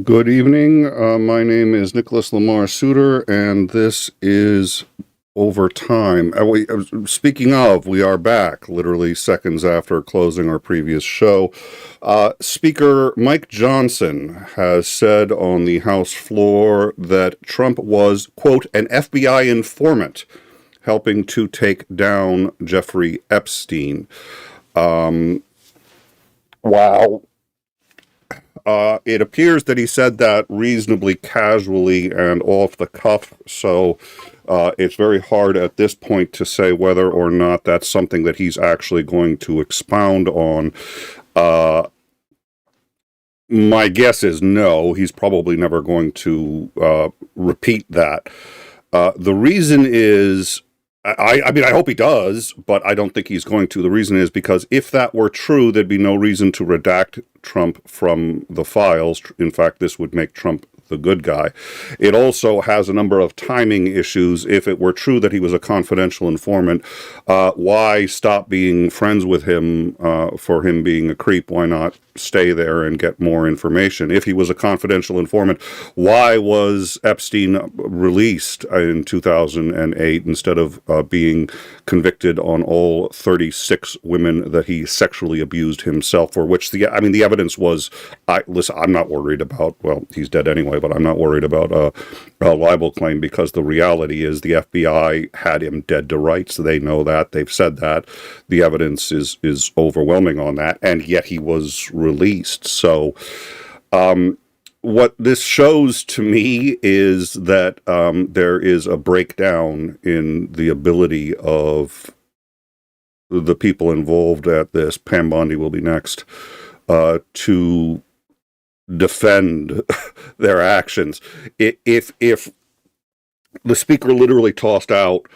Good evening. My name is Nicholas Lamar Suter, and this is Overtime. Speaking of, we are back literally seconds after closing our previous show. Speaker Mike Johnson has said on the House floor that Trump was, quote, an FBI informant helping to take down Jeffrey Epstein. Wow. It appears that he said that reasonably casually and off the cuff, so it's very hard at this point to say whether or not that's something that he's actually going to expound on. My guess is no, he's probably never going to repeat that. The reason is, I mean, I hope he does, but I don't think he's going to. The reason is because if that were true, there'd be no reason to redact Trump from the files. In fact, this would make Trump the good guy. It also has a number of timing issues. If it were true that he was a confidential informant, why stop being friends with him for him being a creep? Why not stay there and get more information? If he was a confidential informant, why was Epstein released in 2008 instead of being convicted on all 36 women that he sexually abused himself, for which the evidence was, listen, I'm not worried about, well, he's dead anyway, but I'm not worried about a libel claim, because the reality is the FBI had him dead to rights. They know that. They've said that. The evidence is overwhelming on that, and yet he was released. So what this shows to me is that there is a breakdown in the ability of the people involved at this, Pam Bondi will be next, to defend their actions. If the speaker literally tossed out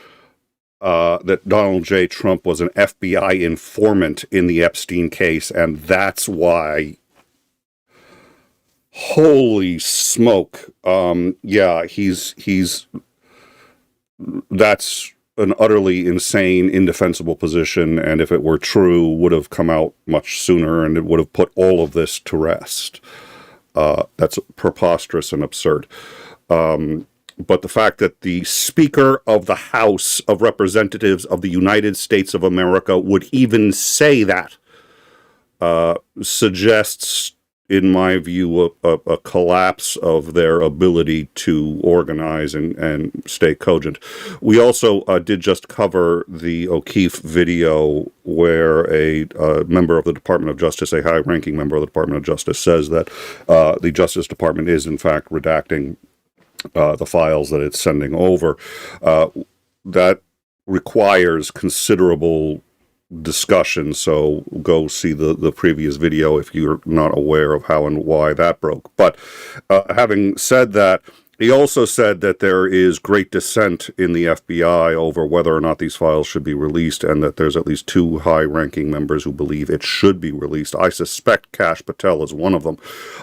that Donald J. Trump was an FBI informant in the Epstein case, and that's why, holy smoke, yeah, that's an utterly insane, indefensible position, and if it were true, would have come out much sooner, and it would have put all of this to rest. That's preposterous and absurd. But the fact that the Speaker of the House of Representatives of the United States of America would even say that suggests, in my view, a collapse of their ability to organize and stay cogent. We also did just cover the O'Keefe video where a member of the Department of Justice, a high-ranking member of the Department of Justice, says that the Justice Department is, in fact, redacting the files that it's sending over. That requires considerable discussion, so go see the previous video if you're not aware of how and why that broke. But having said that, he also said that there is great dissent in the FBI over whether or not these files should be released, and that there's at least two high-ranking members who believe it should be released. I suspect Kash Patel is one of them.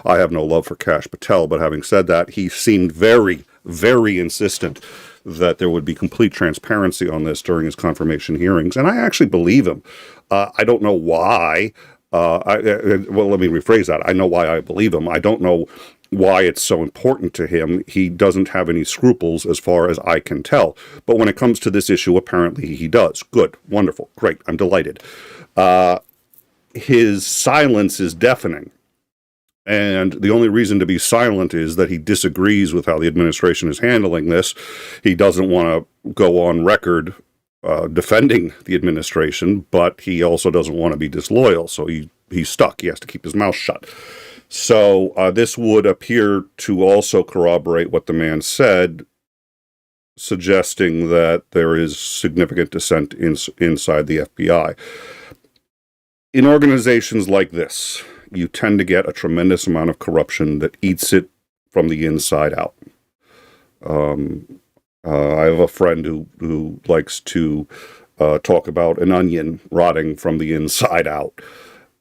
I have no love for Kash Patel, but having said that, he seemed very, very insistent that there would be complete transparency on this during his confirmation hearings, and I actually believe him. I don't know why. Well, let me rephrase that. I know why I believe him. I don't know why it's so important to him. He doesn't have any scruples as far as I can tell. But when it comes to this issue, apparently he does. Good, wonderful, great, I'm delighted. His silence is deafening. And the only reason to be silent is that he disagrees with how the administration is handling this. He doesn't want to go on record defending the administration, but he also doesn't want to be disloyal. So he's stuck. He has to keep his mouth shut. So this would appear to also corroborate what the man said, suggesting that there is significant dissent inside the FBI. In organizations like this, you tend to get a tremendous amount of corruption that eats it from the inside out. I have a friend who likes to talk about an onion rotting from the inside out.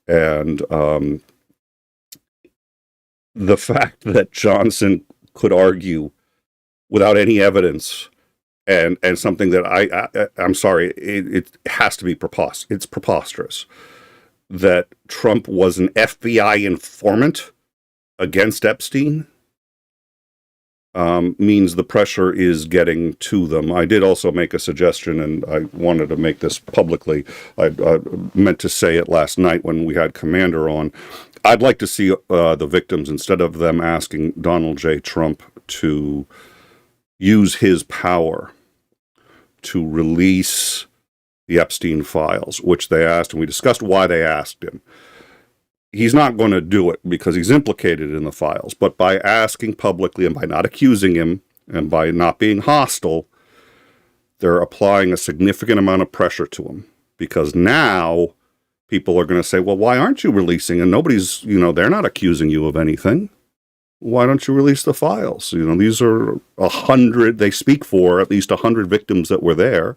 And the fact that Johnson could argue without any evidence and something that I'm sorry, it has to be preposterous. It's preposterous that Trump was an FBI informant against Epstein means the pressure is getting to them. I did also make a suggestion, and I wanted to make this publicly. I meant to say it last night when we had Commander on. I'd like to see the victims, instead of them asking Donald J. Trump to use his power to release the Epstein files, which they asked, and we discussed why they asked him. He's not going to do it because he's implicated in the files, but by asking publicly and by not accusing him and by not being hostile, they're applying a significant amount of pressure to him, because now people are going to say, well, why aren't you releasing? And nobody's, they're not accusing you of anything. Why don't you release the files? These are 100, they speak for at least 100 victims that were there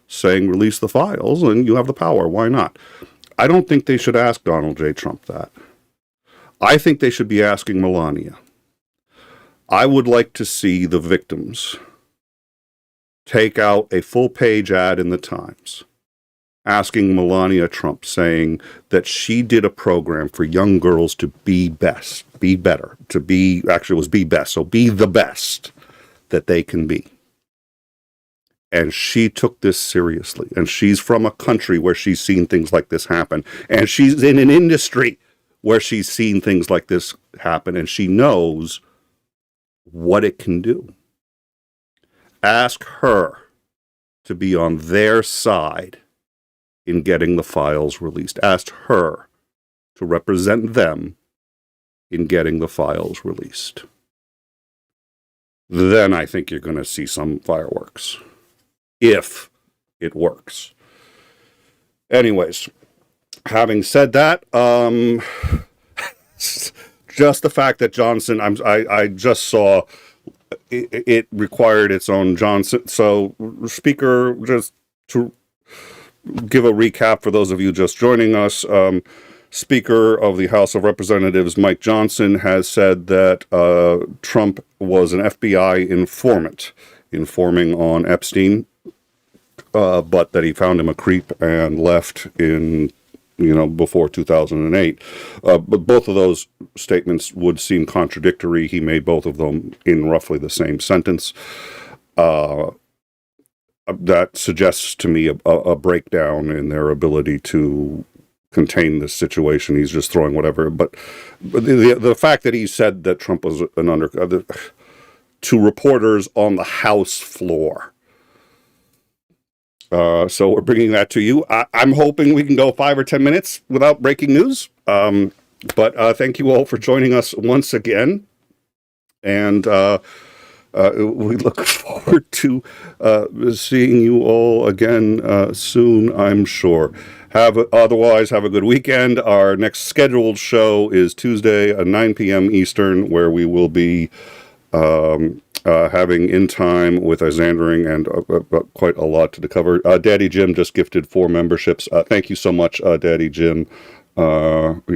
saying release the files, and you have the power. Why not? I don't think they should ask Donald J. Trump that. I think they should be asking Melania. I would like to see the victims take out a full-page ad in the Times asking Melania Trump, saying that she did a program for young girls to be best, be better, to be, actually it was be best, so be the best that they can be. And she took this seriously. And she's from a country where she's seen things like this happen. And she's in an industry where she's seen things like this happen. And she knows what it can do. Ask her to be on their side in getting the files released. Ask her to represent them in getting the files released. Then I think you're going to see some fireworks. If it works. Anyways, having said that, just the fact that Johnson, I just saw it required its own Johnson. So, Speaker, just to give a recap for those of you just joining us, Speaker of the House of Representatives Mike Johnson has said that Trump was an FBI informant, informing on Epstein, but that he found him a creep and left in, before 2008. But both of those statements would seem contradictory. He made both of them in roughly the same sentence. That suggests to me a breakdown in their ability to contain this situation. He's just throwing whatever. But the fact that he said that Trump was an to reporters on the House floor. So we're bringing that to you. I'm hoping we can go 5 or 10 minutes without breaking news. But thank you all for joining us once again. And we look forward to seeing you all again soon, I'm sure. Otherwise, have a good weekend. Our next scheduled show is Tuesday at 9 p.m. Eastern, where we will be having In Time with Isandering and quite a lot to cover. Daddy Jim just gifted 4 memberships. Thank you so much, Daddy Jim. Thank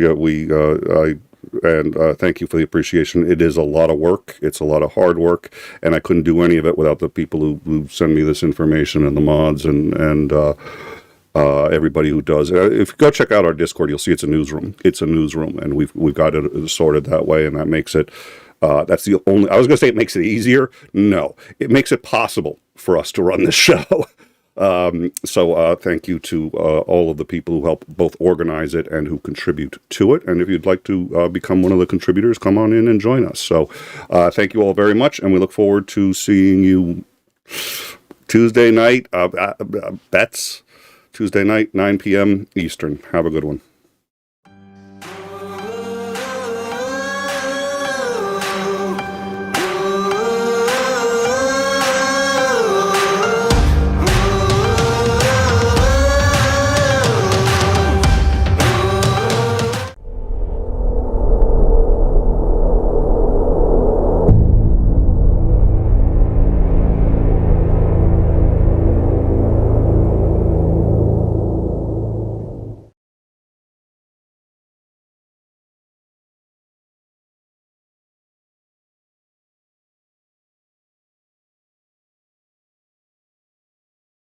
you for the appreciation. It is a lot of work. It's a lot of hard work, and I couldn't do any of it without the people who send me this information, and the mods and everybody who does. If you go check out our Discord, you'll see it's a newsroom. It's a newsroom, and we've got it sorted that way, and that makes it. That's the only. I was going to say it makes it easier. No, it makes it possible for us to run this show. So thank you to all of the people who help both organize it and who contribute to it. And if you'd like to become one of the contributors, come on in and join us. So thank you all very much, and we look forward to seeing you Tuesday night. Bets Tuesday night, 9 p.m. Eastern. Have a good one.